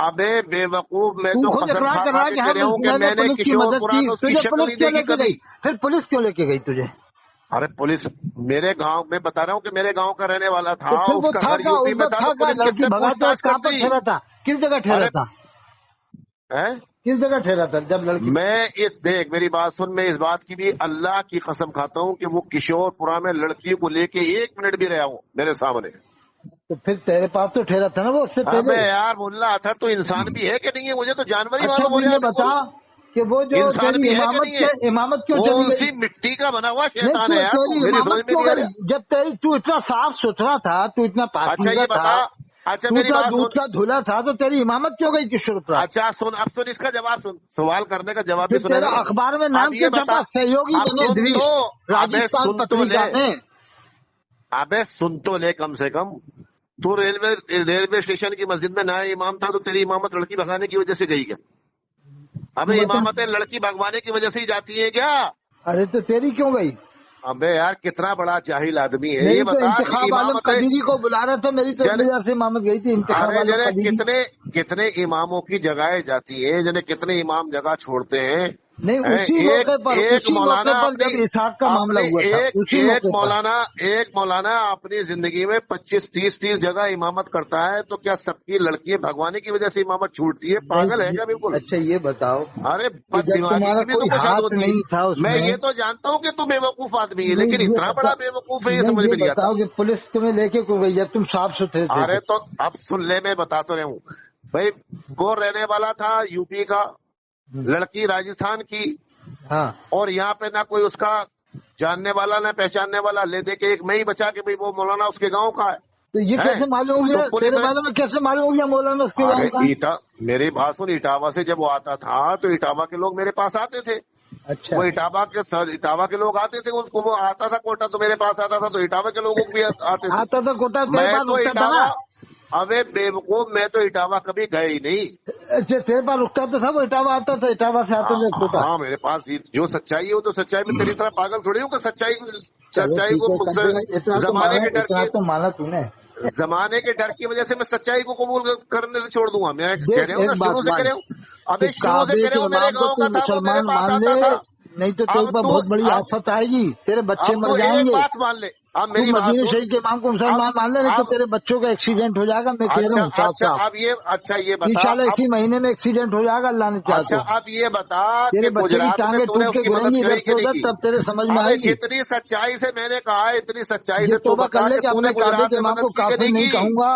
ابے بے وقوف، میں تو تو خود قسم اقرار کھا کر کھا رہا ہے کے کہ کہہ رہا ہوں کہ میں نے پولیس کی کشور مدد پورا کی، میں اس کی تجھے شکل پولیس نہیں کیوں لے دیکھی کے کبھی۔ گئی؟ پھر پولیس کیوں لے کے گئی تجھے؟ ارے پولیس میرے گاؤں میں بتا رہا ہوں کہ میرے گاؤں کا رہنے والا تھا، تو پھر اس وہ کا تھا گھر کا یوپی اس میں وقت تھا، تھا تو کا پولیس کس لڑکی سے بھگا پوچھ تو تاچھ کہاں پر کرتی؟ ٹھہرا تھا؟ کس جگہ ٹھہرا ارے تھا؟ ہیں؟ کس جگہ ٹھہرا تھا جب لڑکی؟ میں دیکھ میری بات سن، میں اس بات کی بھی اللہ کی قسم کھاتا ہوں کہ وہ کشور پورا میں لڑکی کو لے کے 1 منٹ بھی رہا ہوں میرے سامنے۔ تو پھر تیرے پاس تو ٹھہرا تھا نا وہ اس سے ابے پہلے؟ یار ملا اطہر تو انسان بھی ہے کہ نہیں ہے؟ مجھے تو جانور ہی اچھا معلوم ہو تو رہا ہے یہ بتا بالکل۔ کہ وہ جو انسان تیری بھی ہے کہ نہیں ہے؟ امامت کیوں چلی کون گئی؟ سی مٹی کا بنا ہوا نہیں شیطان ہے یار تیری تو، میری امامت سمجھ میں کیوں نہیں آ گئی؟ رہا۔ جب تو اتنا صاف ستھرا تھا، تو اتنا اچھا پاکیزہ یہ تھا، بتا، اچھا تو میری اتنا بات دودھ سن، کا دھلا تھا، تو تیری امامت کیوں گئی کشور پرات؟ اچھا سن، اب سن اس کا جواب سن، سوال کرنے کا جواب بھی پھر سنے تیرا گا نا۔ اخبار میں اب نام یہ کیوں بتا، چھپا؟ سہیوگی اب بنے سن دریش، تو، ابے راجستھان سن تو پتریکا لے، میں۔ ابے سن تو لے کم سے کم، تو ریلوے اسٹیشن کی مسجد میں نیا امام تھا، تو تیری امامت لڑکی بھگانے کی وجہ سے گئی کیا؟ ابے بتا، امامتیں لڑکی بھگوانے کی وجہ سے ہی جاتی ہیں کیا؟ ارے تو تیری کیوں گئی؟ ابے یار کتنا بڑا جاہل آدمی ہے یہ میری تو بتا کہ انتخاب عالم امامتیں، قدیری کو بلا رہا تھا، میری تو جن اپنی سے امامت گئی تھی انتخاب ارے عالم جنے قدیری۔ کتنے اماموں کی جگہیں جاتی ہیں، جنہیں کتنے امام جگہ چھوڑتے ہیں۔ نہیں اسی ایک موقع پر، ایک اسی موقع مولانا پر جب اسحاق کا معاملہ ہوا تھا، اسی ایک موقع پر۔ مولانا اپنی زندگی میں 25-30 جگہ امامت کرتا ہے، تو کیا سب کی لڑکیاں بھگوانے کی وجہ سے امامت چھوٹتی ہے؟ پاگل ہے کیا بالکل؟ اچھا یہ بتاؤ ارے کہ بد جب دماغی تمہارا کی بھی تو کوئی کشاد ہاتھ ہوتی نہیں تھا ہے۔ اس میں میں، یہ تو جانتا ہوں کہ تم بے وقوف آدمی ہے، نہیں لیکن یہ اتنا بڑا بے وقوف ہے یہ نہیں سمجھ میں نہیں آتا۔ بتاؤ کہ پولیس تمہیں لے کے کیوں گئی جب تم صاف ستھرے تھے؟ ارے تو اب سن لے، میں بتاتا رہا ہوں بھائی، وہ رہنے والا تھا یوپی کا، لڑکی راجستھان کی، ہاں اور یہاں پہ نہ کوئی اس کا جاننے والا نہ پہچاننے والا، لے دے کے ایک میں ہی بچا کہ بھائی وہ مولانا اس کے گاؤں کا ہے۔ تو یہ کیسے معلوم ہو تو گیا پولیس تیرے بارے میں؟ کیسے معلوم ہو گیا مولانا اس کے ارے گاؤں کا؟ میری بات سن، اٹاوا سے جب وہ آتا تھا تو اٹاوا کے لوگ میرے پاس آتے تھے، اچھا وہ اٹاوا کے لوگ آتے تھے، اس کو وہ آتا تھا کوٹا تو میرے پاس آتا تھا، تو اٹاوا کے لوگوں کو بھی آتے تھے۔ آتا تھا کوٹا تیرے میں پاس تو رکتا تھا نا؟ اٹاوا، ابے بے وقوف، میں تو اٹاوا کبھی گئے ہی نہیں۔ اچھا تیرے پاس رکتا تو تھا، وہ اٹاوا آتا تھا، اٹاوا سے آتا تھا کوٹا؟ ہاں میرے پاس جو سچائی ہے وہ تو سچائی میں تیری طرح پاگل تھوڑی ہوں کہ چلو سچائی ٹھیک کو ہے، مجھ کم سے سے کم اتنا تو زمانے مانا، کے ڈر اتنا کی تو مانا تو نے۔ زمانے کے ڈر کی وجہ سے میں سچائی کو قبول کرنے سے چھوڑ دوں گا؟ میں کہہ دیکھ رہا ہوں نا، ایک بات شروع سے مان، کہہ رہا ہوں، کہ ابھی شروع سے کعبے کہہ رہا کے ہوں، میرے امام کو گاؤں تو کا تھا، وہ میرے مسلمان پاس مان آتا لے، تھا۔ نہیں تو تیرے اب اوپر تو بہت بڑی اب آفت آئے گی، تیرے بچے اب مر تو جائیں ایک گے۔ بات مان لے، اب تو میری بات مدینہ سن، شریف کے امام کو مسلمان مان لے، نہیں تو اب تیرے بچوں کا ایکسیڈنٹ ہو جائے گا، میں کہہ رہا ہوں صاف صاف۔ اچھا یہ بتا، انشاءاللہ اب اسی مہینے میں ایکسیڈنٹ ہو جائے گا، اللہ نے چاہا تو۔ اب یہ بتا تیرے کہ بچے کی گجرات میں ٹانگیں تو نے ٹوٹ اس کے کی گریں مدد گی کری ادھر کہ سے نہیں ادھر، کی؟ تب تیرے سمجھ میں ابے آئے گی۔ جتنی سچائی سے میں نے کہا ہے، اتنی سچائی یہ سے تو توبہ کر بتا لے کہ کہ تو نے اپنے کعبے گجرات کے میں امام مدد کو کی کہ کافر نہیں نہیں کی؟ کہوں گا،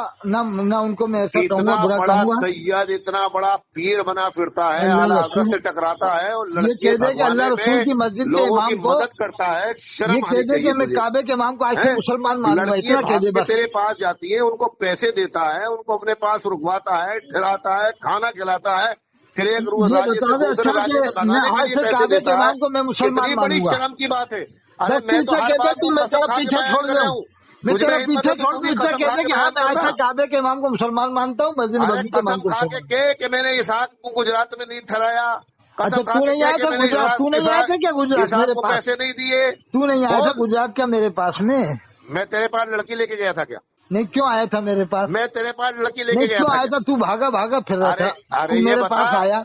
نہ ان کو میں ایسا کہوں گا، اتنا برا بڑا کہوں گا۔ سید، اتنا بڑا پیر بنا پھرتا ہے، اللہ اعلیٰ حضرت رسول، سے ٹکراتا ہے اور یہ لڑکیاں کہہ دے کہ اللہ بھگوانے میں رسول کی مسجد کے لوگوں کی امام کو، مدد کرتا ہے، یہ شرم کہہ آنی دے چاہیے کہ میں تجھے۔ کعبے کے امام کو آج سے مسلمان مان لوں گا، لڑکیاں اتنا کہہ بھاگ دے کے بس۔ تیرے پاس جاتی ہیں، ان کو پیسے دیتا ہے، ان کو اپنے پاس رکواتا ہے، ٹھہراتا ہے، کھانا کھلاتا ہے، پھر ایک یہ راجیہ سے بتا دے دوسرے اچھا راجیہ کہ میں میں بھگانے کے آج لیے سے پیسے کعبے کے دیتا ہے۔ امام کو میں مسلمان کتنی بڑی مانوں گا، شرم کی بات ہے! ارے بس تو میں تو اسے ہر کہتے بات کہ کو میں قسم تیرا کھا کے پیچھے بیان چھوڑ کر رہا دوں، ہوں۔ میں تجھ تیرا میں ہمت پیچھے ہے کہ چھوڑ تو دوں، بھی اسے قسم کھا کہتے کے کہ ہاں بیان میں کرنا۔ ایسا کعبے کے امام کو مسلمان مانتا ہوں، مسجد ارے نبوی کے قسم امام کو کھا چھوڑ۔ کے کہ میں نے اسحاق کو گجرات میں نہیں ٹھہرایا، اچھا قسم کھا تو کے نہیں آیا کہ تھا میں نے گجرات؟ تو نہیں آیا تھا کیا گجرات اسحاق میرے کو پاس؟ پیسے نہیں دیے؟ تو نہیں آیا تھا بول، گجرات کیا میرے پاس میں؟ میں تیرے پاس لڑکی لے کے گیا تھا کیا؟ نہیں کیوں آیا تھا میرے پاس؟ میں تیرے پاس لڑکی لے نہیں کے گیا کیوں تھا آیا کیا؟ تھا؟ تو بھاگا پھر رہا تھا، ارے تو یہ میرے بتا، پاس آیا،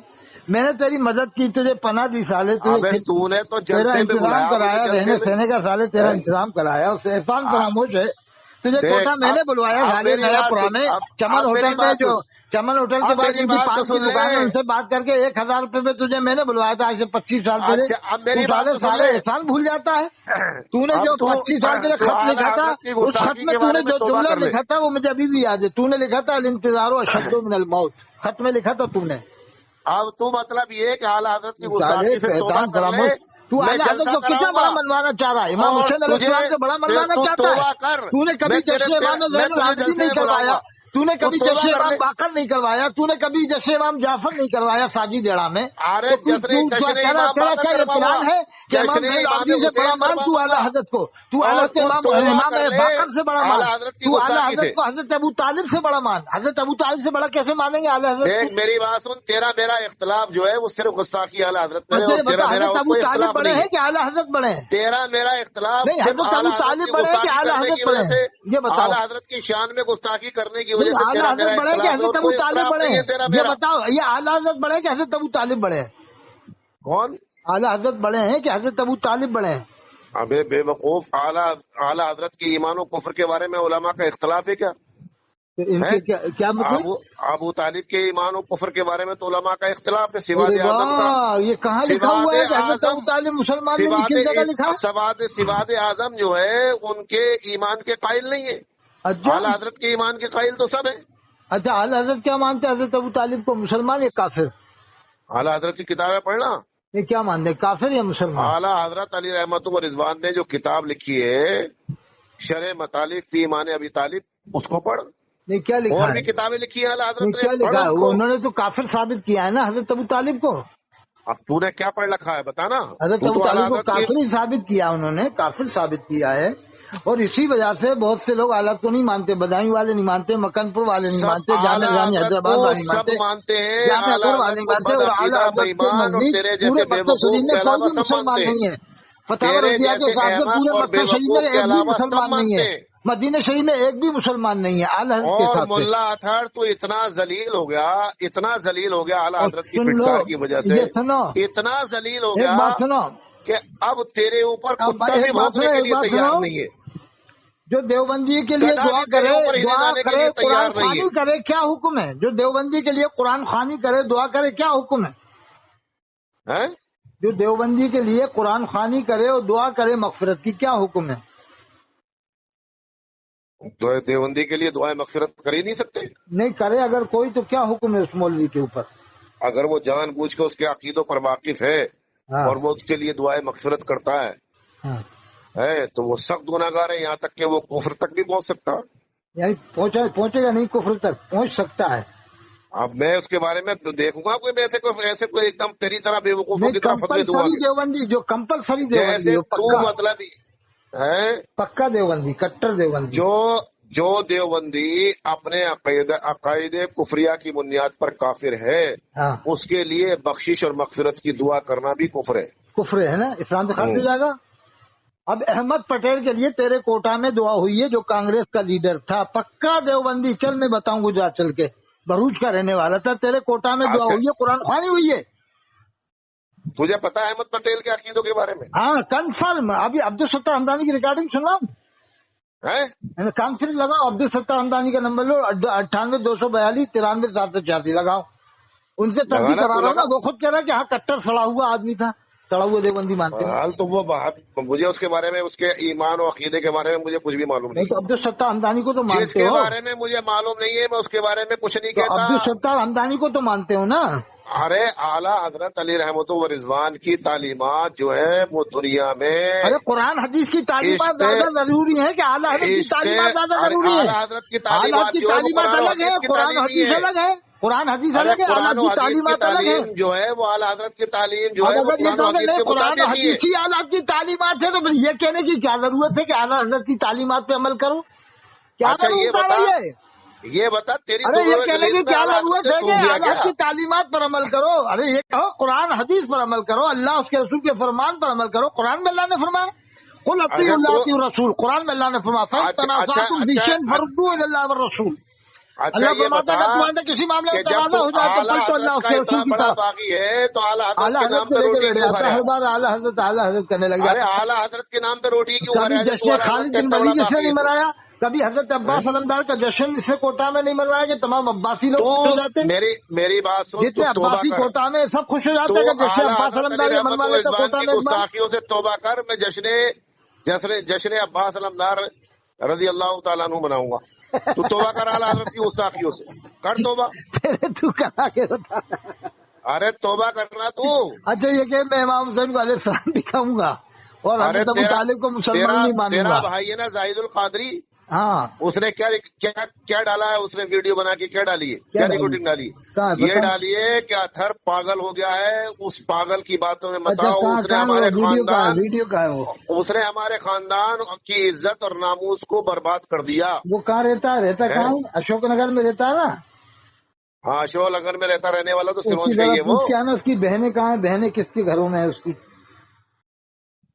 میں نے تیری مدد کی، تجھے پناہ دی سالے، ابے تو نے تو تیرا جلسے میں انتظام بلایا مجھے، کرایا، جلسے رہنے میں۔ سہنے کا سالے تیرا انتظام کرایا، اس سے احسان فراموش ہے۔ تجھے دیکھ، کوٹا میں نے بلوایا اب سالے، میری نیا بات پورا سن، میں، چمن اب ہوٹل میری میں، بات جو سن، چمن ہوٹل کے اب بعد میری جو بات پان تو کی سن دکان ہے، ان لے۔ سے بات کر کے 1000 روپے میں تجھے میں نے بلوایا تھا آج سے 25 سال پہلے۔ اچھا اب تو میری بات تو سن سالے لے، احسان بھول جاتا ہے؟ تو نے اب جو 25 سال پہلے تو خط اعلیٰ لکھا تھا، حضرت کی اس خط گستاخی میں کے تو بارے نے میں جو توبہ جملہ کر لے۔ لکھا تھا وہ مجھے ابھی بھی یاد ہے، تو نے لکھا تھا الانتظار اشد من الموت، خط میں لکھا تھا تو نے۔ اب تو مطلب یہ کہ اعلیٰ حضرت کی سالے گستاخی سے توبہ احسان کر لے، فراموش، تو میں اعلیٰ حضرت جلسہ کو کتنا کراؤں بڑا گا، منوانا چاہ رہا ہے؟ امام اور حسین علیہ تجھے السلام سے بڑا منوانا تو چاہتا ہے؟ توبہ کر، تو نے میں کبھی تیرے جشن امام میں زین تجھے العابدین جلسے نہیں میں بلاؤں کروایا، گا۔ تو نے کبھی توبہ جشن کر امام لے۔ باقر نہیں کروایا، تو نے کبھی جشن امام جعفر نہیں کروایا ساجی دیڑا میں؟ ارے تو جشن امام تیرا باقر کیا یہ کروا پلان ہوا، ہے کہ امام جشن زین امام العابدین سے بڑا حسین مان تو کرواؤں اعلیٰ گا، حضرت کو، تو اور اعلیٰ تو توبہ امام کر لے باقر سے بڑا مان، اعلیٰ حضرت کی تو اعلیٰ گستاخی حضرت سے۔ کو حضرت ابو طالب سے بڑا مان، حضرت ابو طالب سے بڑا کیسے مانیں گے اعلیٰ حضرت کو؟ دیکھ میری بات سن، تیرا میرا اختلاف جو ہے وہ صرف گستاخی اعلیٰ حضرت میں ہے، اچھا اور یہ تیرا بتا، میرا حضرت اور ابو کوئی طالب اختلاف بڑے نہیں ہیں ہے۔ کہ اعلیٰ حضرت بڑے ہیں؟ تیرا میرا اختلاف نہیں، صرف حضرت ابو اعلیٰ حضرت طالب کی بڑے ہیں کہ گستاخی اعلیٰ کرنے حضرت کی بڑے وجہ ہیں؟ سے، یہ بتاؤ، اعلیٰ حضرت کی شان میں گستاخی کرنے کی وجہ نہیں سے اعلیٰ تیرا میرا حضرت بڑے ہیں کہ اختلاف ہے، اور حضرت ابو کوئی طالب اختلاف بڑے نہیں ہیں؟ ہے تیرا یہ میرا۔ بتاؤ، یہ اعلیٰ حضرت بڑے ہیں کہ حضرت ابو طالب بڑے ہیں؟ کون؟ اعلیٰ حضرت بڑے ہیں کہ حضرت ابو طالب بڑے ہیں؟ ابے بے وقوف، اعلیٰ حضرت کی ایمان و کفر کے بارے میں علماء کا اختلاف ہے کیا؟ تو ان ہے؟ کے کیا مطلب؟ ابو طالب کے ایمان و کفر کے بارے میں تو علماء کا اختلاف ہے، ارے سواد اعظم کا۔ واہ، یہ کہاں لکھا ہوا سواد ہے کہ حضرت ابو اعظم، طالب مسلمان نہیں؟ کس جگہ لکھا ہے؟ سواد اعظم جو ہے ان کے ایمان کے قائل نہیں ہے، اچھا اعلیٰ حضرت کے ایمان کے قائل تو سب ہیں۔ اچھا، اعلیٰ حضرت کیا مانتے ہیں حضرت ابو طالب کو؟ مسلمان یا کافر؟ اعلیٰ حضرت کی کتابیں پڑھنا۔ یہ کیا مانتے ہیں، کافر یا مسلمان؟ اعلیٰ حضرت علی رحمت و رضوان نے جو کتاب لکھی ہے شرح مطالب فی ایمان ابی طالب، اس کو پڑھ۔ نہیں کیا لکھا اور ہے؟ بھی کتابیں لکھی ہیں اعلیٰ نہیں حضرت کیا نے، پڑھ لکھا ہے؟ اس وہ کو۔ انہوں نے تو کافر ثابت کیا ہے نا حضرت ابو طالب کو؟ اب تو نے کیا پڑھ رکھا ہے بتانا؟ حضرت تو ابو اعلیٰ طالب کو حضرت کی کافر ہی ثابت کیا، انہوں نے کافر ثابت کیا ہے، اور اسی وجہ سے بہت سے لوگ اعلیٰ کو نہیں مانتے، بدائی والے نہیں مانتے، مکن پور والے نہیں سب مانتے، جامع اعلیٰ جامع حضرت حیدرآباد کو والے نہیں سب مانتے، مانتے ہیں، جامع اعلیٰ اکبر والے حضرت نہیں کو مانتے، بد اور اعلیٰ عقیدہ حضرت کے بےایمان اور نزدیک تیرے پورے جیسے بے مکہ وقوف شریف کے میں کوئی علاوہ بھی سب مسلمان مانتے ہیں، نہیں ہے، فتاوی تیرے رضیہ کے جیسے حساب سے احمق پورے اور بے مکہ شریف میں وقوف کے ایک بھی علاوہ سب مسلمان نہیں مانتے ہے، ہیں۔ مدینہ شریف میں ایک بھی مسلمان نہیں ہے اعلیٰ حضرت کے اور حساب سے۔ ملا اطہر تو اتنا ذلیل ہو گیا، اتنا ذلیل ہو گیا اعلیٰ اور حضرت کی سن لو، پھٹکار کی وجہ سے، یہ سنو، اتنا ذلیل ہو ایک گیا بات سنو، کہ اب تیرے اوپر اب کتا بھی ایک بات بھونکنے سنو، کے ایک لیے بات تیار سنو، نہیں ہے، جو دیوبندی کے لیے گدھا دعا بھی تیرے کرے، اوپر ہنے دعا لانے کے کرے، لیے قرآن تیار نہیں خوانی ہے۔ کرے، کیا حکم ہے؟ جو دیوبندی کے لیے قرآن خوانی کرے، دعا کرے، کیا حکم ہے؟ ہیں؟ جو دیوبندی کے لیے قرآن خوانی کرے اور دعا کرے مغفرت کی، کیا حکم ہے؟ دیوبندی کے لیے دعائیں مغفرت کر ہی نہیں سکتے؟ نہیں کرے اگر کوئی، تو کیا حکم ہے اس مولوی کے اوپر؟ اگر وہ جان بوجھ کے اس کے عقیدوں پر واقف ہے ہاں اور وہ اس کے لیے دعائیں مغفرت کرتا ہاں، ہے تو وہ سخت گناہگار ہے، یہاں تک کہ وہ کفر تک بھی پہنچ سکتا۔ یعنی پہنچے گا نہیں، کفر تک پہنچ سکتا ہے؟ اب میں اس کے بارے میں دیکھوں گا، کوئی ایسے کوئی ایک دم تیری طرح بے وقوفوں نہیں، کی طرح فتوے دوں کمپلسری گا دیوبندی، جو کمپلسری دیوبندی جیسے ہو، تو پکا مطلب ہے پکا دیوبندی، کٹر دیوبندی۔ جو دیوبندی اپنے عقائد کفریہ کی بنیاد پر کافر ہے، ہاں اس کے لیے بخشش اور مغفرت کی دعا کرنا بھی کفر ہے۔ کفر ہے نا، اسلام سے خارج ہو جائے گا۔ اب احمد پٹیل کے لیے تیرے کوٹا میں دعا ہوئی ہے، جو کانگریس کا لیڈر تھا، پکا دیوبندی، چل میں بتاؤں گجرات چل کے، بھروچ کا رہنے والا تھا، تیرے کوٹا میں دعا اچھا، ہوئی ہے، قرآن خوانی ہوئی ہے۔ تجھے پتا ہے احمد پٹیل کے عقیدوں کے بارے میں؟ ہاں کنفرم، ابھی عبدالستار حمدانی کی ریکارڈنگ سنواؤں؟ ہے کانفرنس لگاؤ، عبدالستار حمدانی کا نمبر لو، 98 242 93 786 لگاؤ، ان سے تصدیق لگانا کرا تو رہا ہوں لگا۔ نا، وہ خود کہہ رہا ہے کہ ہاں کٹر سڑا ہوا آدمی تھا، سڑا ہوا دیوبندی مانتے ہیں۔ حال تو وہ مجھے اس کے بارے میں، اس کے ایمان و عقیدے کے بارے میں مجھے کچھ بھی معلوم نہیں نہیں تو عبدالستار حمدانی کو تو جس مانتے کے ہو، بارے میں مجھے معلوم نہیں ہے میں اس کے بارے میں کچھ نہیں تو کہتا۔ عبدالستار حمدانی کو تو مانتے ہو نا؟ ارے اعلیٰ حضرت علی رحمت و رضوان کی تعلیمات جو ہے وہ دنیا میں ارے قرآن حدیث کی تعلیمات عشق- زیادہ ضروری ہے کہ اعلیٰ حضرت کی تعلیمات زیادہ ضروری ہے؟ اعلیٰ حضرت کی اعلیٰ تعلیمات حضرت کی جو ہے وہ تعلیمات قرآن و الگ ہے، حدیث کی قرآن تعلیم ہی حدیث ہے۔ الگ ہے، قرآن حدیث ارے الگ ہے، اعلیٰ قرآن و حضرت کی حدیث کی تعلیمات الگ ہے۔ تعلیم جو ہے وہ اعلیٰ حضرت کی تعلیم جو ہے اب وہ اگر یہ قرآن و کہو کہ حدیث نہیں کے قرآن و مطابق ہی ہے۔ حدیث کی اعلیٰ حضرت کی تعلیمات ہے، تو پھر یہ کہنے کی کیا ضرورت ہے کہ اعلیٰ حضرت کی تعلیمات پہ عمل کرو؟ کیا اچھا ضرورت ہے یہ؟ یہ بتا تیری ارے یہ دونوں کہنے کی میں کیا اعلیٰ حضرت ضرورت نے ہے سن کہ دیا اعلیٰ کیا؟ کی تعلیمات پر عمل کرو؟ ارے یہ کہو قرآن حدیث پر عمل کرو، اللہ اس کے رسول کے فرمان پر عمل کرو۔ قرآن میں اللہ نے فرمایا قل اطیعوا اللہ اطیعوا الرسول، قرآن میں اللہ نے فرمایا فَإِن تَنَازَعْتُمْ فِي شَيْءٍ فَرُدُّوهُ إِلَى اللَّهِ وَالرَّسُولِ۔ اچھا اللہ یہ فرماتا بتا ہے کہ تمہارے کسی معاملے کہ میں جب تنازع تو ہو جائے تو اعلیٰ پلٹو اللہ حضرت اس کا کے اتنا رسول کی بڑا طرف۔ باغی ہے تو اعلیٰ حضرت اعلیٰ کے حضرت نام سے پہ لے کے روٹی بیٹھ کیوں جاتا کھا ہے، ہر رہا بار اعلیٰ حضرت کرنے لگ ہے؟ ارے جاتا ہے۔ اعلیٰ حضرت کے نام پہ روٹی کیوں کھا کبھی رہا ہے؟ جشن خالد بن اتنا بڑا ولید اس نے باغی نہیں ہے منایا، کبھی حضرت عباس علمدار کا جشن اس سے کوٹا میں نہیں منوایا کہ تمام عباسی لوگ خوش ہو جاتے تو ہیں؟ میری بات سن، جتنے تو توبہ عباسی کر، کوٹا میں سب خوش ہو تو جاتے ہیں کہ جشن اعلیٰ عباس حضرت علی علمدار یہ رحمت منوا و لیتا رضوان کوٹا کی میں ایک بار۔ گستاخیوں سے توبہ کر، میں جشن عباس علمدار رضی اللہ تعالیٰ عنہ مناؤں گا۔ تو توبہ کر اعلیٰ حضرت کی گستاخیوں سے، کر توبہ۔ پھر تو کرا کے بتا۔ ارے توبہ کرنا تو۔ اچھا یہ کہ میں امام حسین کو علیہ السلام دکھاؤں گا اور ارے حضرت ابو طالب کو مسلمان نہیں مانوں تیرا گا؟ بھائی ہے نا زاہد القادری، ہاں اس نے کیا ڈالا ہے؟ اس نے ویڈیو بنا کے کیا ڈالی ہے؟ کیا ریکارڈنگ ڈالی ہے؟ یہ ڈالی ہے کہ اطہر پاگل ہو گیا ہے، اس پاگل کی باتوں میں مت آؤ، اس نے ہمارے خاندان، ویڈیو کا ہے وہ، اس نے ہمارے خاندان کی عزت اور ناموس کو برباد کر دیا۔ وہ کہاں رہتا کہاں؟ اشوک نگر میں رہتا ہے نا؟ ہاں اشوک نگر میں رہنے والا تو سروج کا ہی ہے وہ۔ کیا نا، اس کی بہنیں کہاں ہیں؟ بہنیں کس کے گھروں میں ہے اس کی؟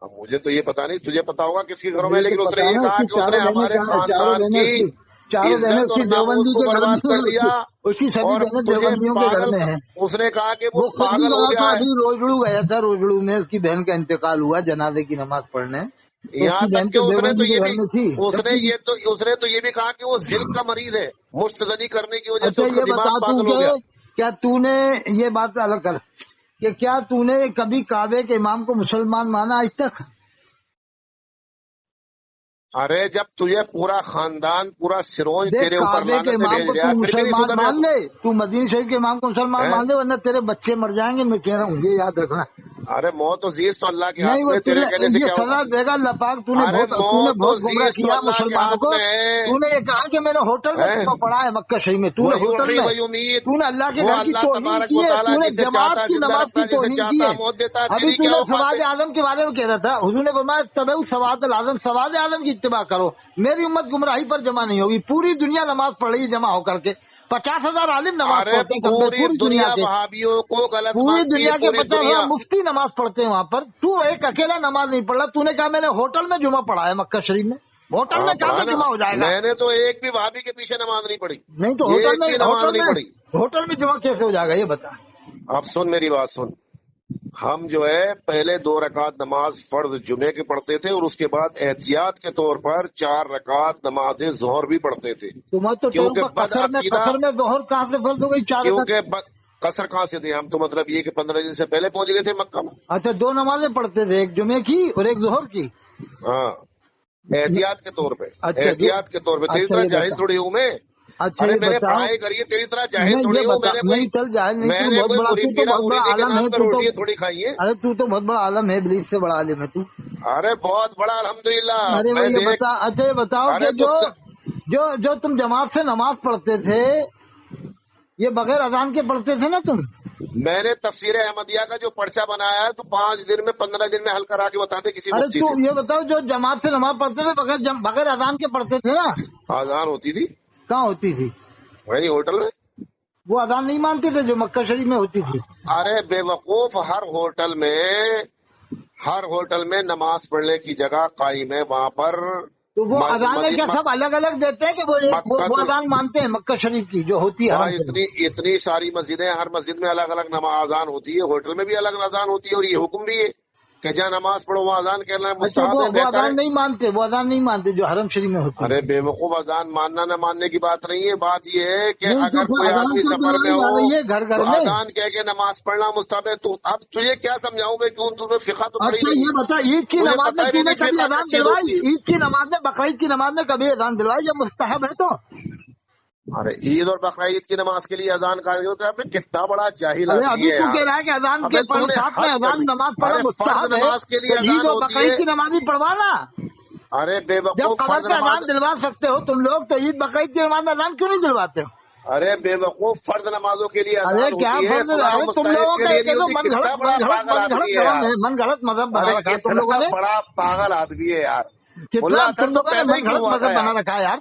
اب مجھے تو یہ پتا نہیں، تجھے پتا ہوگا کس کے گھروں میں، لیکن اس نے یہ کہا کہ اس نے ہمارے خاندان کی عزت اور ناموس کو برباد کر دیا، اس کی سبھی اور بہنیں تجھے دیوبندیوں کے گھر پاگل، میں ہیں۔ اس نے کہا کہ وہ پاگل ہو گیا ہے۔ ابھی روجڑو گیا تھا، روجڑو میں اس کی بہن کا انتقال ہوا جنازے کی نماز پڑھنے، یہاں تک کہ اس نے تو یہ بھی تھی۔ اس نے تو یہ بھی کہا کہ وہ ذل کا مریض ہے، مستزنی کرنے کی وجہ سے اچھا اس کا یہ دماغ بتا پاگل ہو گیا۔ کیا تو نے یہ بات الگ کر کہ کیا تو نے کبھی کعبے کے امام کو مسلمان مانا آج تک؟ ارے جب تجھے پورا خاندان، پورا سروج تیرے اوپر کعبے کے لعنتیں امام بھیج کو رہا تو ہے، پھر بھی نہیں مسلمان سدھر مان رہا لے، تو مدینہ شریف کے امام کو مسلمان مان لے، ورنہ تیرے بچے مر جائیں گے، میں کہہ رہا ہوں، یہ یاد رکھنا۔ ارے موت و زیست تو اللہ کے نہیں ہاتھ وہ میں، تیرے کہنے سے یہ کیا ہوگا؟ سزا دے گا اللہ پاک۔ تو نے ارے بہت موت و گمراہ زیست تو کیا اللہ کے مسلمانوں ہاتھ کو۔ میں ہے۔ تو نے یہ کہا کہ میں نے ہوٹل میں پڑھا ہے مکہ شریف میں، تو نے ہوٹل میں، امید تو نے اللہ کے وہ گھر کی اللہ توہین تبارک کی و ہے، تعالیٰ تو نے جسے جماعت چاہتا کی زندہ نماز رکھتا کی ہے، جسے توہین کی چاہتا ہے۔ موت دیتا ہے۔ ابھی تیری تو کیا نے اوقات سواد ہے؟ اعظم کے بارے میں کہہ رہا تھا، حضور نے فرمایا تبع سواد اعظم، سواد اعظم کی اتباع کرو، میری امت گمراہی پر جمع نہیں ہوگی۔ پوری دنیا نماز پڑھ رہی ہے جمع ہو کر کے، 50,000 عالم نماز ارے پڑھتے ہیں پوری دنیا کے، وہابیوں کو غلط پوری مانتی ہے دنیا کے پوری 50,000 دنیا۔ مفتی نماز پڑھتے ہیں وہاں پر، تو ایک اکیلا نماز نہیں پڑھ رہا۔ تو نے کہا میں نے ہوٹل میں جمعہ پڑھا ہے مکہ شریف میں، ہوٹل میں کہاں سے جمعہ ہو جائے گا؟ میں نے تو ایک بھی وہابی کے پیچھے نماز نہیں پڑھی، نہیں تو ہوٹل ایک بھی نماز نہیں پڑھی۔ ہوٹل میں جمعہ کیسے ہو جائے گا یہ بتا۔ اب سن میری بات سن، ہم جو ہے پہلے 2 رکعت نماز فرض جمعے کے پڑھتے تھے، اور اس کے بعد احتیاط کے طور پر 4 رکعت نماز ظہر بھی پڑھتے تھے، کیونکہ قصر میں ظہر کہاں سے فرض ہو گئی 4 رکعت؟ کیونکہ قصر کہاں سے تھے ہم تو، مطلب یہ کہ 15 دن سے پہلے پہنچ گئے تھے مکہ میں۔ اچھا 2 نمازیں پڑھتے تھے، ایک جمعے کی اور ایک ظہر کی؟ ہاں احتیاط کے طور پہ، احتیاط کے طور پہ۔ تیری طرح جاہل تھوڑی ہوں میں، ارے میں نے پڑھائی کری ہے، تیری طرح جاہل تھوڑی ہوں، میں نے کوئی مریدی کے نام پر روٹی تھوڑی کھائی ہے۔ ارے تو بہت بڑا عالم ہے، ابلیس سے بڑا عالم ہے تو۔ ارے بہت بڑا الحمدللہ۔ اچھا یہ بتاؤ کہ جو تم جماعت سے نماز پڑھتے تھے، یہ بغیر اذان کے پڑھتے تھے نا تم؟ میں نے تفسیر احمدیہ کا جو پرچہ بنایا ہے تو 5 دن میں 15 دن میں حل کرا کے بتاتے کسی مفتی سے۔ تو یہ بتاؤ جو جماعت سے نماز پڑھتے تھے بغیر اذان کے پڑھتے تھے نا؟ اذان ہوتی تھی، کہاں ہوتی تھی؟ وہی ہوٹل میں۔ وہ اذان نہیں مانتے تھے جو مکہ شریف میں ہوتی تھی؟ ارے بے وقوف، ہر ہوٹل میں نماز پڑھنے کی جگہ قائم ہے، وہاں پر تو وہ اذان کیا سب الگ الگ دیتے ہیں کہ وہ اذان مانتے ہیں مکہ شریف کی جو ہوتی ہے؟ اتنی ساری مسجدیں، ہر مسجد میں الگ الگ اذان ہوتی ہے، ہوٹل میں بھی الگ اذان ہوتی ہے، اور یہ حکم بھی ہے کہ جہاں نماز پڑھو وہاں اذان کہنا ہے، مستحب ہے، وہ اذان نہیں مانتے، وہ اذان نہیں مانتے جو حرم شریف میں ہوتی ہے۔ ارے بے وقوف، اذان ماننا نہ ماننے کی بات نہیں ہے، بات یہ ہے کہ اگر کوئی آدمی سفر میں ہو تو اذان کہہ کے نماز پڑھنا مستحب ہے۔ تو اب تجھے کیا سمجھاؤں میں، کیوں تمہیں فقہ تو پڑھی نہیں؟ یہ بتا عید کی نماز میں تم نے کبھی اذان دلوائی؟ عید کی نماز میں، بقرعید کی نماز میں کبھی اذان دلوائی جب مستحب ہے تو؟ ارے عید اور بقرعید کی نماز کے لیے اذان کا کتنا بڑا جاہل ابھی تو کہہ رہا ہے کہ اذان کے ساتھ میں اذان نماز پڑھنا مستحب ہے، نماز کے لیے عید اور بقرعید کی نماز بھی پڑھوانا۔ ارے بے جب وقوف، قبر پہ اذان دلوا سکتے ہو تم لوگ، تو عید بقرعید کی نماز میں اذان کیوں نہیں دلواتے ہو؟ ارے بے وقوف، فرض نمازوں کے لیے اذان ہوتی ہے، تم لوگوں کا من گھڑت مذہب بنا رکھا ہے تم لوگوں نے، بڑا پاگل آدمی ہے یار۔ تم لوگوں نے من گھڑت مذہب بنا رکھا ہے یار،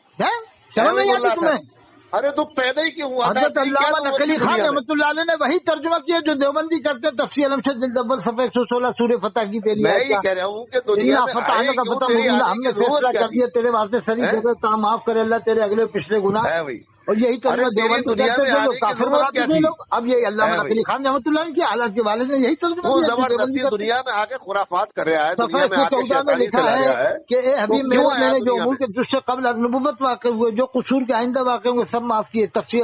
شرم نہیں آتی تمہیں؟ ارے تو پیدا ہی کیوں ہوا؟ حضرت علامہ نقلی خان رحمۃ اللہ علیہ نے وہی ترجمہ کیا جو دیوبندی کرتے ہیں، تفسیر علمشد جلد اول صفحہ 116 سورہ فتح کی پہلی میں ہی کہہ رہا ہوں کہ دنیا میں ہم نے فیصلہ کر دیا تیرے واسطے سری جگہ معاف کرے اللہ تیرے اگلے پچھلے گناہ، اور یہی ترجمہ دیوبندی کرتے تھے لوگ کافر بناتے تھے لوگ۔ اب یہ علامہ نقلی خان رحمۃ اللہ کی حالات کے والد نے یہی ترجمہ کیا، زبردستی دنیا میں آگے خرافات کر رہا ہے، صفحہ 114 میں لکھا ہے کہ اے حبیب میرے جو امور کے تجھ سے قبل نبوت واقع ہوئے، جو قصور کے آئندہ واقع ہوئے، سب معاف کیے۔ تفسیر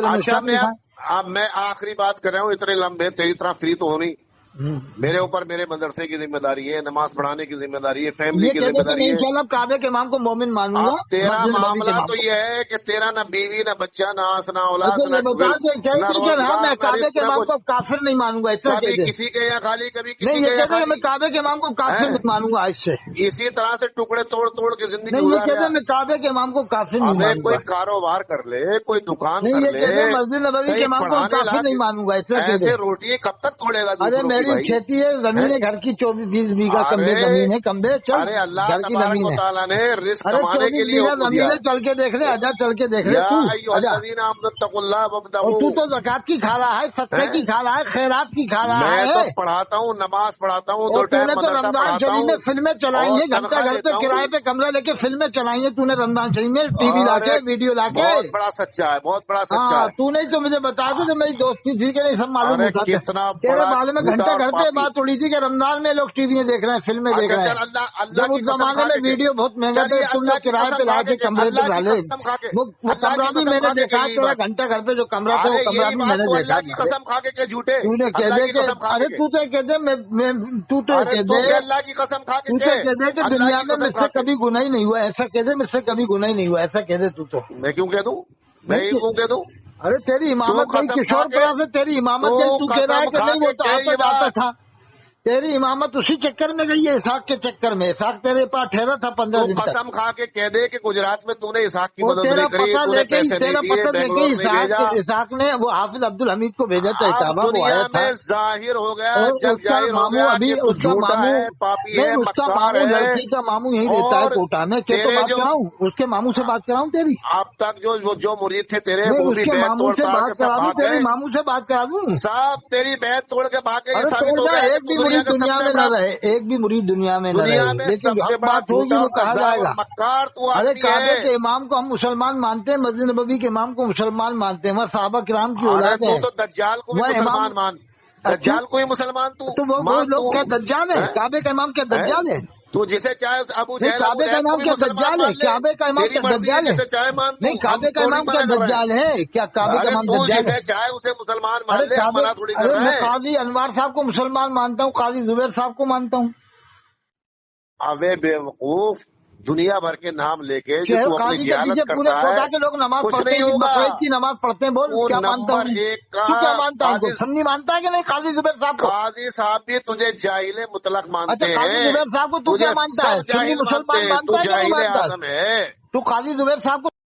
اب میں آخری بات کر رہا ہوں، اتنے لمبے تیری طرح فری تو ہونی، میرے اوپر میرے مدرسے کی ذمہ داری ہے، نماز پڑھانے کی ذمہ داری ہے، فیملی یہ کی کہتے ذمہ کہ داری میں ہے۔ انشاءاللہ کعبے کے امام کو مومن مانوں گا، اب تیرا مسجد نبوی کے معاملہ امام تو کو۔ یہ ہے کہ تیرا نہ بیوی نہ بچہ نہ آس نہ اولاد اچھا نہ یہ بتا رزق، کہ نہ کہتی کہ ہاں روزگار میں نہ کعبے رزق کے نہ امام کچھ، کو کافر نہیں مانوں گا، اتنا کبھی کہہ دے۔ کسی کے یا خالی کبھی نہیں کسی یہ کے یا کہتے کہ میں خالی، کعبے کے امام کو کافر نہیں مانوں گا آج سے۔ اسی طرح سے ٹکڑے توڑ توڑ کے زندگی نہیں یہ گزار کہتے گیا۔ میں کعبے کے امام کو کافر نہیں ابے مانوں کوئی گا۔ کاروبار کر لے، کوئی دکان نہیں کر یہ لے، کہتے مسجد نبوی کے کہیں امام کو پڑھانے کافر لا نہیں کے، مانوں گا، اتنا کہہ دے۔ ایسے روٹی کب تک توڑے گا ارے دوسروں کی میری بھائی؟ کھیتی ہے، زمین ہے گھر کی 24-20 بیگھا کمبے زمین ہے، کمبے چل ارے اللہ گھر کی تبارک زمین و ہے۔ تعالیٰ نے رزق ارے کمانے کے 24 لیے بیگھا حکم زمین دیا ہے، چل کے دیکھ لے، آجا چل کے دیکھ لے یا تو ایھا آجا۔ الذین آمنوا اتقوا اللہ اور وابتغوا، تو زکات کی کھا رہا ہے، صدقے کی کھا رہا ہے، خیرات کی کھا رہا میں تو ہے۔ پڑھاتا ہوں، نماز پڑھاتا ہوں، 2 اور تو ٹائم نے تو مدرسہ رمضان پڑھاتا شریف میں ہوں فلمیں چلائی اور ہیں، گھنٹہ تنخواہ گھر پہ لیتا ہوں۔ کرائے پہ کمرہ لے کے فلمیں چلائی ہیں تو نے رمضان شریف میں، ٹی وی لا کے، ارے ویڈیو لا کے۔ بہت بڑا سچا ہے، بہت بڑا سچا ہاں ہے۔ تو نہیں تو مجھے بتا دے تو میری دوستی تھی کہ نہیں سب معلوم ارے ہوتا تھا۔ کتنا تیرے بڑا بارے میں جھوٹا گھنٹہ اور گھر پہ پاپی۔ بات اڑی تھی کہ رمضان میں لوگ ٹی وی دیکھ رہے ہیں، فلمیں دیکھ اچھا رہے چل، ہیں۔ اللہ جب کی اس قسم زمانے کھا میں کے ویڈیو بہت مہنگا تھا، چلیے، تم نے اللہ کی کرائے قسم پہ لا کھا کے کے، کمرے پہ اللہ کی ڈالے۔ قسم کھا کے، وہ اللہ کمرہ کی بھی قسم میں نے کھا کے دیکھا، کہیے تیرا بات۔ گھنٹہ گھر پہ جو کمرہ تھا وہ ارے کمرہ یہی بھی میں بات نے تو دیکھا۔ اللہ کی قسم کھا کے کہ جھوٹے، تو نے کہہ اللہ دے کی کہ قسم کھا ارے کے کہ، تو کہہ دے تو ارے کہہ تو دے کہ اللہ کی قسم کھا کے تو کہ، کہہ دے کہ اللہ دنیا کی میں قسم مجھ کھا سے کے۔ کبھی گناہ ہی نہیں ہوا، ایسا کہہ دے مجھ سے کبھی گناہ ہی نہیں ہوا، ایسا کہہ دے تو۔ میں کیوں کہہ دوں؟ میں ہی کیوں کہہ دوں؟ ارے تیری تو امامت گئی قسم کھا کشور کے، پڑا سے، تیری امامت تو گئی، تو کہہ رہا ہے قسم کہ کھا نہیں وہ کے تو کہ آتا یہ جاتا بات، تھا۔ تیری امامت اسی چکر میں گئی ہے، اسحاق کے چکر میں۔ اسحاق تیرے پاس ٹھہرا تھا 15 تو دن تک۔ قسم کھا کے کہہ دے کہ گجرات میں تو نے اسحاق کی وہ مدد تیرا نہیں کری، پتہ تو لے نے کے پیسے نہیں دیے، بنگلور نہیں بھیجا۔ اسحاق نے، وہ حافظ عبد الحمید کو بھیجا تھا اب اٹاوا، وہ دنیا آیا تھا۔ میں ظاہر ہو گیا، اور جب اس کا ظاہر ہو ماموں گیا ابھی، کہ تو اس کا جھوٹا ماموں، ہے، پاپی ہے، نہیں اس کا مکار ماموں، ہے۔ لڑکی کا ماموں یہی رہتا ہے اور کوٹا میں۔ کہ تو تیرے بات جو کراؤں اس کے ماموں سے، بات کراؤں تیری؟ اب تک جو مرید تھے تیرے، نہیں وہ اس بھی کے بیت ماموں توڑ سے تاڑ کے بات سب کرا دوں، بھاگ تیری گئے، ماموں سے بات کرا دوں۔ سب تیری بیت توڑ کے بھاگ گئے۔ یہ ارے ثابت توڑ ہو جا، گیا کہ ایک بھی تو دنیا مرید کا سب دنیا سے میں نہ بڑا، رہے، ایک بھی مرید دنیا میں نہ دنیا رہے، میں لیکن سب سے حق بڑا بات ہوگی جھوٹا وہ اور کہا کذاب جائے اور گا۔ مکار تو ارے آدمی کعبے ہے۔ کے امام کو ہم مسلمان مانتے ہیں، مسجد نبوی کے امام کو مسلمان مانتے ہیں، وہ صحابہ کرام کی ارے اولاد تو ہیں۔ تو دجال کو بھی وہ امام، مسلمان مان، اچھا دجال کو ہی مسلمان تو وہ مان لوگ تو، کیا دجال ہے؟ ہیں؟ کعبے کا امام کیا ہیں؟ دجال ہے؟ تو جسے چاہے ابو نہیں جہل کعبے کا کو امام بھی کیا مسلمان دجال ہے؟ مان لے، کعبے کا امام تیری کیا مرضی ہے، دجال ہے؟ جسے چاہے مان تو، نہیں ہم کعبے کا تھوڑی امام کیا منع کر رہے ہیں۔ دجال ہے؟ کیا کعبے کا ارے امام تو دجال ہے؟ جسے چاہے اسے مسلمان مان ارے لے، ہم منع تھوڑی کر میں رہے ہیں۔ قاضی انوار صاحب کو مسلمان مانتا ہوں، قاضی زبیر صاحب کو مانتا ہوں۔ اوے بے وقوف، دنیا بھر کے نام لے کے جو تو اپنی قاضی کے جہالت پیچھے پورے کرتا ہے، کوٹا کے لوگ نماز کچھ پڑھتے نہیں ہیں، ہوگا۔ بقرعید کی نماز پڑھتے ہیں، بول وہ کیا مانتا نمبر ہوں؟ 1 کا تو کیا مانتا ہوں؟ قاضی، سنی مانتا ہے کہ نہیں قاضی زبیر صاحب کو؟ قاضی صاحب بھی تجھے جاہل مطلق اچھا مانتے قاضی ہیں، زبیر صاحب کو تو تجھے کیا مانتا ہے؟ سب سنی جاہل مانتے مسلمان ہیں، تو مانتا ہے کہ نہیں جاہل مانتا؟ اعظم ہے۔ تو قاضی زبیر صاحب کو